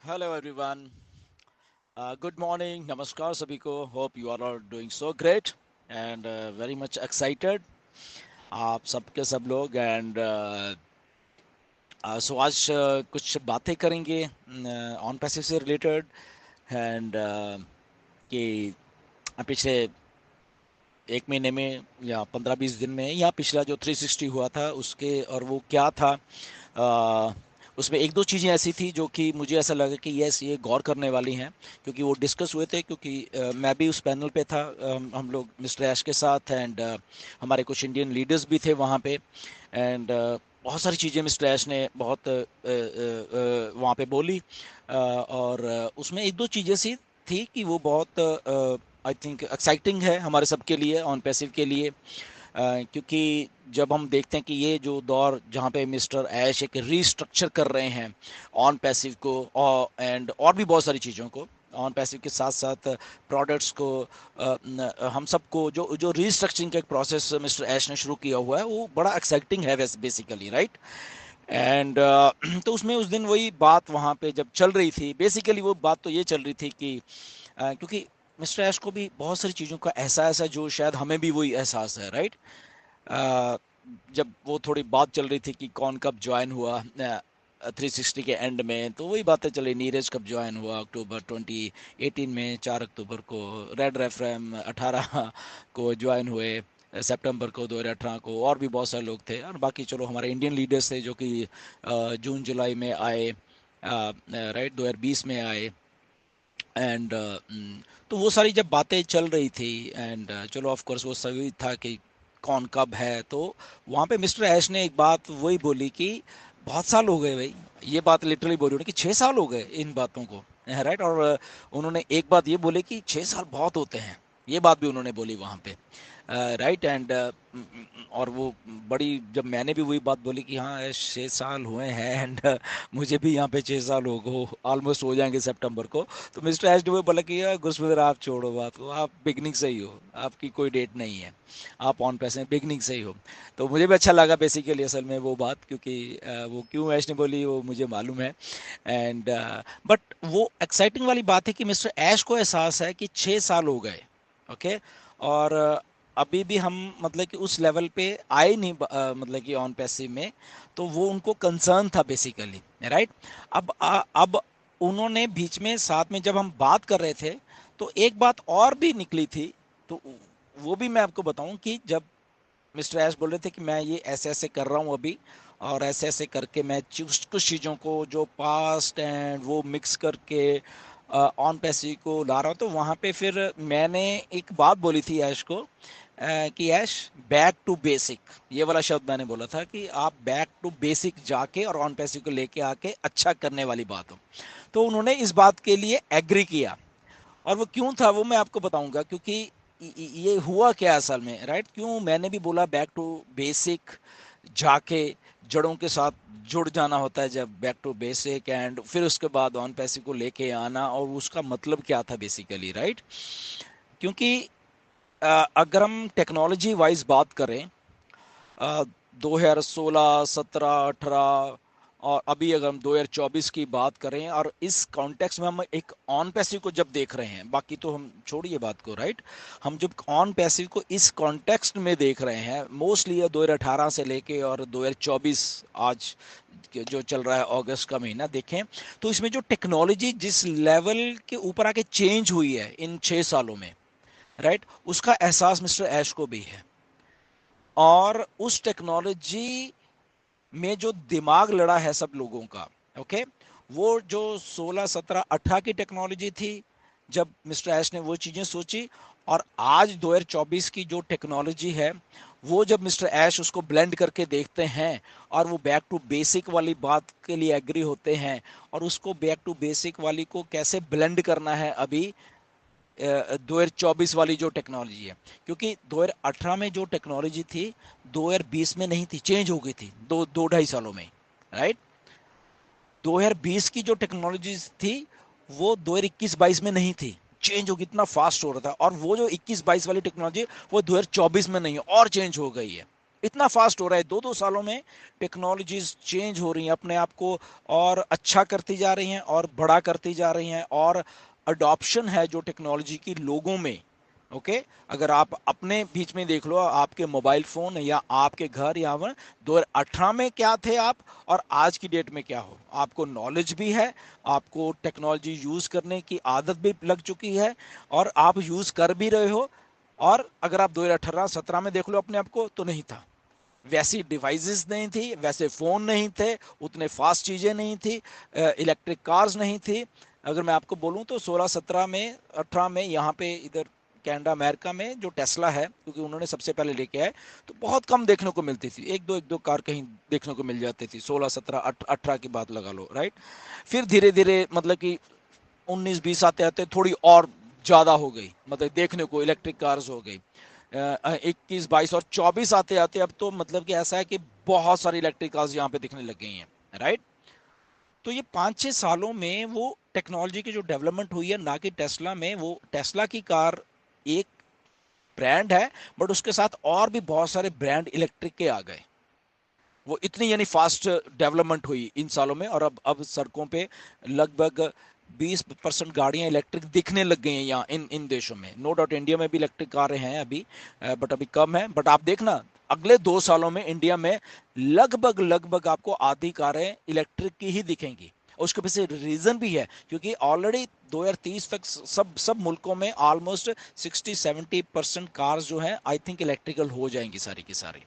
Hello everyone. Good morning. Namaskar सभी को. Hope you all are doing so great and very much excited. आप सबके सब लोग and so आज कुछ बातें करेंगे ऑन पैसिव से रिलेटेड एंड कि पिछले एक महीने में या 15-20 दिन में या पिछला जो 360 हुआ था उसके और वो क्या था. अ, उसमें एक दो चीज़ें ऐसी थी जो कि मुझे ऐसा लगा कि यस ये गौर करने वाली हैं क्योंकि वो डिस्कस हुए थे क्योंकि मैं भी उस पैनल पे था. हम लोग मिस्टर ऐश के साथ एंड हमारे कुछ इंडियन लीडर्स भी थे वहाँ पे एंड बहुत सारी चीज़ें मिस्टर ऐश ने बहुत वहाँ पे बोली. और उसमें एक दो चीज़ें सी थी कि वो बहुत आई थिंक एक्साइटिंग है हमारे सबके लिए ऑन पैसिव के लिए. क्योंकि जब हम देखते हैं कि ये जो दौर जहाँ पे मिस्टर ऐश एक रीस्ट्रक्चर कर रहे हैं ऑन पैसिव को और भी बहुत सारी चीज़ों को ऑन पैसिव के साथ साथ प्रोडक्ट्स को हम सबको जो जो रीस्ट्रक्चरिंग का एक प्रोसेस मिस्टर ऐश ने शुरू किया हुआ है वो बड़ा एक्साइटिंग है वैसे बेसिकली राइट. एंड तो उसमें उस दिन वही बात वहाँ पे जब चल रही थी बेसिकली वो बात तो ये चल रही थी कि क्योंकि मिस्टर ऐश को भी बहुत सारी चीज़ों का एहसास है जो शायद हमें भी वही एहसास है राइट. जब वो थोड़ी बात चल रही थी कि कौन कब ज्वाइन हुआ 360 के एंड में तो वही बातें चली. नीरज कब ज्वाइन हुआ अक्टूबर 2018 में 4 अक्टूबर को. रेड रेफरेम 18 को ज्वाइन हुए सितंबर को 2018 को. और भी बहुत सारे लोग थे और बाकी चलो हमारे इंडियन लीडर्स थे जो कि जून जुलाई में आए राइट 2020 में आए. एंड तो वो सारी जब बातें चल रही थी एंड चलो ऑफ कोर्स वो सभी था कि कौन कब है तो वहाँ पे मिस्टर ऐश ने एक बात वही बोली कि बहुत साल हो गए भाई. ये बात लिटरली बोली उन्होंने कि 6 साल हो गए इन बातों को राइट. और उन्होंने एक बात ये बोले कि 6 साल बहुत होते हैं. ये बात भी उन्होंने बोली वहाँ पे राइट. एंड और वो बड़ी जब मैंने भी वही बात बोली कि हाँ 6 साल हुए हैं एंड मुझे भी यहाँ पे 6 साल हो ऑलमोस्ट हो जाएंगे सितंबर को. तो मिस्टर एच डी बोला कि यार गुरस्मिंदर आप छोड़ो बात को. आप बिगनिंग से ही हो. आपकी कोई डेट नहीं है. आप ऑन पैसे बिगनिंग से ही हो. तो मुझे भी अच्छा लगा बेसिकली असल में वो बात क्योंकि वो क्यों ऐश ने बोली वो मुझे मालूम है. एंड बट वो एक्साइटिंग वाली बात है कि मिस्टर ऐश को एहसास है कि 6 साल हो गए. ओके. और अभी भी हम मतलब कि उस लेवल पे आए नहीं मतलब कि ऑन पैसिव में. तो वो उनको कंसर्न था बेसिकली राइट. अब उन्होंने बीच में साथ में जब हम बात कर रहे थे तो एक बात और भी निकली थी. तो वो भी मैं आपको बताऊं कि जब मिस्टर ऐश बोल रहे थे कि मैं ये ऐसे ऐसे कर रहा हूँ अभी और ऐसे ऐसे करके मैं कुछ चीज़ों को जो पास्ट एंड वो मिक्स करके ऑन पैसिव को ला रहा हूँ. तो वहाँ पे फिर मैंने एक बात बोली थी ऐश को कि ऐश बैक टू बेसिक. ये वाला शब्द मैंने बोला था कि आप बैक टू बेसिक जाके और ऑन पैसिव को लेके आके अच्छा करने वाली बात हो. तो उन्होंने इस बात के लिए एग्री किया. और वो क्यों था वो मैं आपको बताऊंगा क्योंकि ये हुआ क्या असल में राइट. क्यों मैंने भी बोला बैक टू बेसिक जाके जड़ों के साथ जुड़ जाना होता है जब बैक टू बेसिक एंड फिर उसके बाद ऑन पैसिव को लेके आना और उसका मतलब क्या था बेसिकली राइट. क्योंकि अगर हम टेक्नोलॉजी वाइज बात करें 2016 17 18 और अभी अगर हम 2024 की बात करें और इस कॉन्टेक्स्ट में हम एक ऑन पैसिव को जब देख रहे हैं बाकी तो हम छोड़िए बात को राइट. हम जब ऑन पैसिव को इस कॉन्टेक्स्ट में देख रहे हैं मोस्टली 2018 से लेके और 2024 आज जो चल रहा है अगस्त का महीना देखें तो इसमें जो टेक्नोलॉजी जिस लेवल के ऊपर आके चेंज हुई है इन 6 सालों में राइट उसका एहसास मिस्टर ऐश को भी है. और उस टेक्नोलॉजी में जो दिमाग लड़ा है सब लोगों का ओके. वो जो 16 17 18 की टेक्नोलॉजी थी जब मिस्टर ऐश ने वो चीजें सोची और आज 2024 की जो टेक्नोलॉजी है वो जब मिस्टर ऐश उसको ब्लेंड करके देखते हैं और वो बैक टू बेसिक वाली बात के लिए एग्री होते हैं और उसको बैक टू बेसिक वाली को कैसे ब्लेंड करना है अभी 2024 वाली जो टेक्नोलॉजी है. क्योंकि 2018 में जो टेक्नोलॉजी थी 2020 में नहीं थी चेंज हो गई थी दो ढाई सालों में राइट. 2020 की जो टेक्नोलॉजी थी वो 2021-22 में नहीं थी चेंज हो गई. इतना फास्ट हो रहा था. और वो जो 21-22 वाली टेक्नोलॉजी वो 2024 में नहीं और चेंज हो गई है इतना फास्ट हो रहा है, 2-2 सालों में टेक्नोलॉजीज चेंज हो रही हैं, अपने आप को और अच्छा करती जा रही हैं और बड़ा करती जा रही हैं, और अडॉप्शन है जो टेक्नोलॉजी की लोगों में। ओके अगर आप अपने बीच में देख लो, आपके मोबाइल फोन या आपके घर या 2018 में क्या थे आप और आज की डेट में क्या हो, आपको नॉलेज भी है, आपको टेक्नोलॉजी यूज करने की आदत भी लग चुकी है और आप यूज कर भी रहे हो। और अगर आप 2018-17 में देख लो अपने आप को, तो नहीं था, वैसी डिवाइसेस नहीं थी, वैसे फोन नहीं थे, उतने फास्ट चीजें नहीं थी, इलेक्ट्रिक कार्स नहीं थी। अगर मैं आपको बोलूं तो 16-17 में 18 में यहाँ पे इधर कनाडा अमेरिका में जो टेस्ला है, क्योंकि उन्होंने सबसे पहले लेके आए, तो बहुत कम देखने को मिलती थी, एक दो कार कहीं देखने को मिल जाती थी, 16-17-18 की बात लगा लो, राइट। फिर धीरे धीरे मतलब कि 19-20 आते आते थोड़ी और ज्यादा हो गई, मतलब देखने को इलेक्ट्रिक कार्स हो गई। 21, 22 और 24 आते आते अब तो मतलब कि ऐसा है कि बहुत सारी इलेक्ट्रिक कार्स यहाँ पे दिखने लग गई हैं, राइट। तो ये 5-6 सालों में वो टेक्नोलॉजी की जो डेवलपमेंट हुई है, ना कि टेस्ला में, वो टेस्ला की कार एक ब्रांड है, बट उसके साथ और भी बहुत सारे ब्रांड इलेक्ट्रिक के आ गए। वो इतनी यानी फास्ट डेवलपमेंट हुई इन सालों में, और अब सड़कों पे लगभग 20% गाड़ियां इलेक्ट्रिक दिखने लग गई हैं यहाँ इन इन देशों में। नो डाउट इंडिया में भी इलेक्ट्रिक कारें हैं अभी, बट अभी कम है। बट आप देखना अगले 2 सालों में इंडिया में लगभग लगभग आपको आधी कारें इलेक्ट्रिक की ही दिखेंगी। उसके पीछे रीजन भी है, क्योंकि ऑलरेडी 2030 तक सब सब मुल्कों में ऑलमोस्ट 60-70% कार्स जो हैं आई थिंक इलेक्ट्रिकल हो जाएंगी सारी की सारी,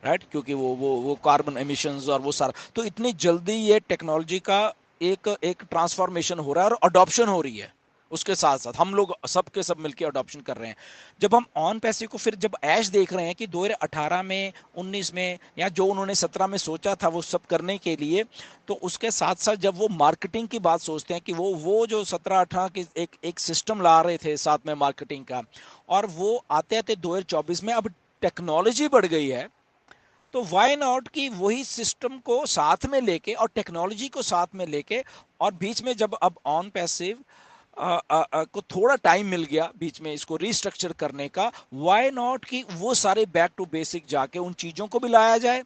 राइट। क्योंकि वो कार्बन एमिशंस और वो सारा, तो इतनी जल्दी ये टेक्नोलॉजी का एक एक ट्रांसफॉर्मेशन हो रहा है और अडॉप्शन हो रही है। उसके साथ साथ हम लोग सब के सब मिलकर अडॉप्शन कर रहे हैं। जब हम ऑन पैसे को फिर जब ऐश देख रहे हैं कि 2018 में 19 में या जो उन्होंने 17 में सोचा था वो सब करने के लिए, तो उसके साथ साथ जब वो मार्केटिंग की बात सोचते हैं कि वो जो 17-18 की एक एक सिस्टम ला रहे थे साथ में मार्केटिंग का, और वो आते आते 2024 में अब टेक्नोलॉजी बढ़ गई है, तो वाई नॉट कि वही सिस्टम को साथ में लेके और टेक्नोलॉजी को साथ में लेके, और बीच में जब अब ऑन पैसिव को थोड़ा टाइम मिल गया बीच में इसको रिस्ट्रक्चर करने का, वाई नॉट कि वो सारे बैक टू बेसिक जाके उन चीजों को भी लाया जाए,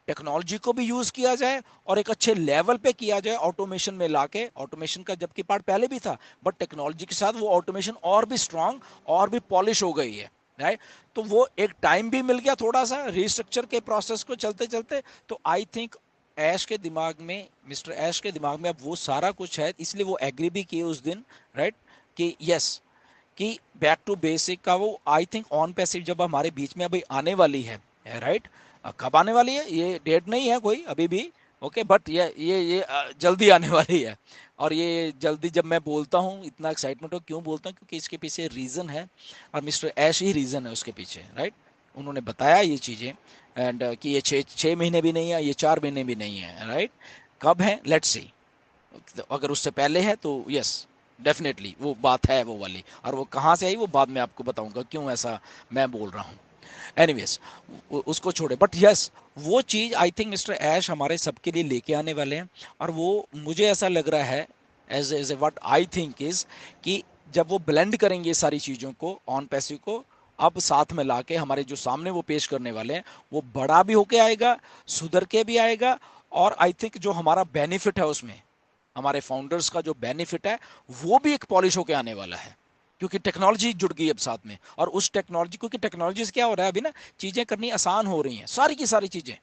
टेक्नोलॉजी को भी यूज किया जाए और एक अच्छे लेवल पे किया जाए, ऑटोमेशन में लाके। ऑटोमेशन का जबकि पार्ट पहले भी था, बट टेक्नोलॉजी के साथ वो ऑटोमेशन और भी स्ट्रांग और भी पॉलिश हो गई है, राइट। तो वो एक टाइम भी मिल गया थोड़ा सा रिस्ट्रक्चर के प्रोसेस को चलते चलते। तो आई थिंक ऐश के दिमाग में, मिस्टर ऐश के दिमाग में अब वो सारा कुछ है, इसलिए वो एग्री भी किए उस दिन, राइट, कि यस, कि बैक टू बेसिक का वो आई थिंक ऑन पैसिव जब हमारे बीच में अभी आने वाली है, राइट। कब आने वाली है ये डेट नहीं है कोई अभी भी, ओके, बट ये जल्दी आने वाली है। और ये जल्दी जब मैं बोलता हूँ इतना एक्साइटमेंट हो, क्यों बोलता हूँ, क्योंकि इसके पीछे रीजन है, और मिस्टर ऐश ही रीजन है उसके पीछे, राइट। उन्होंने बताया ये चीजें, एंड कि ये 6 महीने भी नहीं है, ये 4 महीने भी नहीं है, राइट। कब है, लेट्स सी। अगर उससे पहले है तो यस, डेफिनेटली वो बात है वो वाली, और वो कहाँ से आई वो बाद में आपको बताऊंगा क्यों ऐसा मैं बोल रहा हूँ। एनीवेज, उसको छोड़े, बट यस, वो चीज आई थिंक मिस्टर ऐश हमारे सबके लिए लेके आने वाले हैं। और वो मुझे ऐसा लग रहा है, as uh what I think is, कि जब वो ब्लेंड करेंगे सारी चीजों को, ऑन पैसिव को अब साथ में लाके हमारे जो सामने वो पेश करने वाले हैं, वो बड़ा भी होके आएगा, सुधर के भी आएगा। और आई थिंक जो हमारा बेनिफिट है उसमें, हमारे फाउंडर्स का जो बेनिफिट है, वो भी एक पॉलिश होके आने वाला है, क्योंकि टेक्नोलॉजी जुड़ गई अब साथ में। और उस टेक्नोलॉजी, क्योंकि टेक्नोलॉजी से क्या हो रहा है अभी ना, चीजें करनी आसान हो रही हैं, सारी की सारी चीजें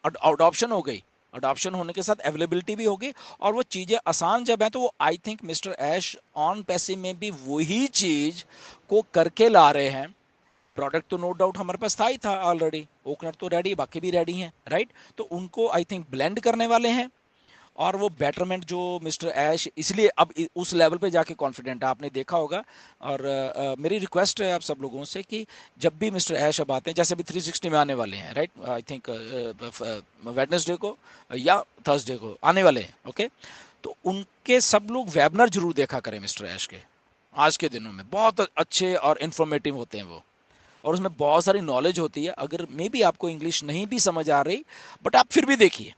अडॉप्शन हो गई, अडॉप्शन होने के साथ अवेलेबिलिटी भी होगी, और वो चीजें आसान जब है, तो वो I think mister Ash on passive में भी वही चीज को करके ला रहे हैं। प्रोडक्ट तो नो डाउट हमारे पास था ही था ऑलरेडी, ओकनट तो रेडी, बाकी भी रेडी हैं, राइट। तो उनको आई थिंक ब्लेंड करने वाले हैं, और वो बेटरमेंट जो मिस्टर ऐश, इसलिए अब उस लेवल पे जाके कॉन्फिडेंट है, आपने देखा होगा। और मेरी रिक्वेस्ट है आप सब लोगों से कि जब भी मिस्टर ऐश अब आते हैं, जैसे अभी 360 में आने वाले हैं, राइट, आई थिंक वेडनेसडे को या थर्सडे को आने वाले हैं, ओके। तो उनके सब लोग वेबिनार जरूर देखा करें मिस्टर ऐश के, आज के दिनों में बहुत अच्छे और इन्फॉर्मेटिव होते हैं वो, और उसमें बहुत सारी नॉलेज होती है। अगर मे बी आपको इंग्लिश नहीं भी समझ आ रही, बट आप फिर भी देखिए,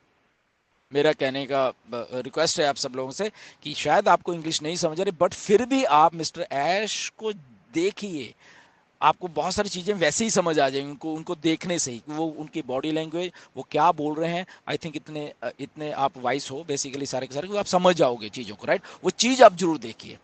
मेरा कहने का रिक्वेस्ट है आप सब लोगों से कि शायद आपको इंग्लिश नहीं समझ आ रही, बट फिर भी आप मिस्टर ऐश को देखिए, आपको बहुत सारी चीज़ें वैसे ही समझ आ जाएंगी, उनको उनको देखने से ही, वो उनकी बॉडी लैंग्वेज, वो क्या बोल रहे हैं। आई थिंक इतने इतने आप वाइस हो बेसिकली सारे के सारे, कि आप समझ जाओगे चीज़ों को, राइट। वो चीज़ आप जरूर देखिए,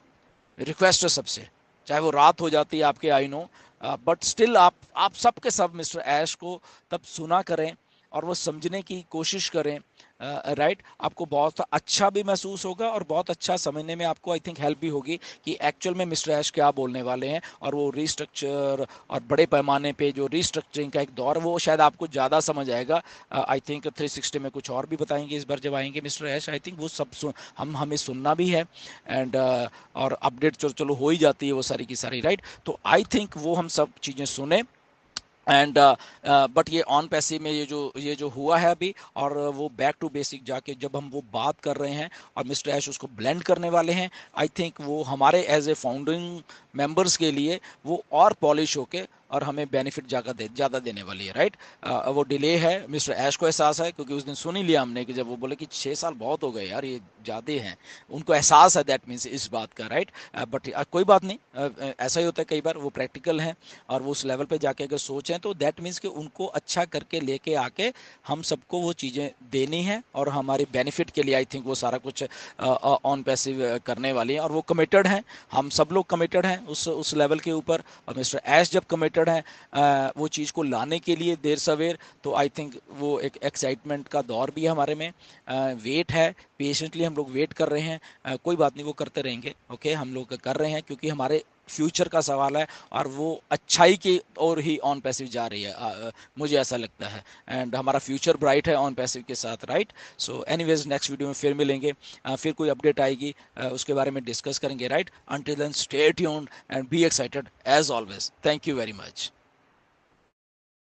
रिक्वेस्ट है सबसे, चाहे वो रात हो जाती है आपके, आई नो, बट स्टिल आप सबके सब मिस्टर ऐश को तब सुना करें और वो समझने की कोशिश करें, राइट। आपको बहुत अच्छा भी महसूस होगा और बहुत अच्छा समझने में आपको आई थिंक हेल्प भी होगी कि एक्चुअल में मिस्टर ऐश क्या बोलने वाले हैं। और वो रिस्ट्रक्चर और बड़े पैमाने पे जो रिस्ट्रक्चरिंग का एक दौर, वो शायद आपको ज़्यादा समझ आएगा। आई थिंक 360 में कुछ और भी बताएंगे इस बार जब आएंगे मिस्टर ऐश। आई थिंक वो सब हमें सुनना भी है, एंड और अपडेट चलो हो ही जाती है वो सारी की सारी, राइट। तो आई थिंक वो हम सब चीज़ें सुने, एंड बट ये ऑन पैसिव में ये जो हुआ है अभी, और वो बैक टू बेसिक जाके जब हम वो बात कर रहे हैं और मिस्टर ऐश उसको ब्लेंड करने वाले हैं, आई थिंक वो हमारे एज ए फाउंडिंग मेंबर्स के लिए वो और पॉलिश होके और हमें बेनिफिट ज़्यादा देने वाली है, राइट। वो डिले है, मिस्टर ऐश को एहसास है, क्योंकि उस दिन सुन ही लिया हमने कि जब वो बोले कि 6 साल बहुत हो गए यार, ये ज़्यादा हैं, उनको एहसास है दैट मीन्स इस बात का, राइट। बट कोई बात नहीं, ऐसा ही होता है कई बार, वो प्रैक्टिकल हैं और वो उस लेवल पे जाके अगर सोचें तो दैट मीन्स कि उनको अच्छा करके लेके आके हम सबको वो चीज़ें देनी है और हमारे बेनिफिट के लिए आई थिंक वो सारा कुछ ऑन पैसिव करने वाली है, और वो कमिटेड हैं। हम सब लोग कमिटेड हैं उस लेवल के ऊपर, और मिस्टर ऐश जब कमिटेड हैं वो चीज़ को लाने के लिए देर सवेर, तो आई थिंक वो एक एक्साइटमेंट का दौर भी है हमारे में, वेट है, पेशेंटली हम लोग वेट कर रहे हैं। कोई बात नहीं, वो करते रहेंगे, ओके। हम लोग कर रहे हैं क्योंकि हमारे फ्यूचर का सवाल है, और वो अच्छाई की ओर ही ऑन पैसिव जा रही है, मुझे ऐसा लगता है, एंड हमारा फ्यूचर ब्राइट है ऑन पैसिव के साथ, right. So anyways next video में फिर मिलेंगे, फिर कोई अपडेट आएगी, उसके बारे में डिस्कस करेंगे, right. Until then stay tuned and be excited as always. Thank you very much.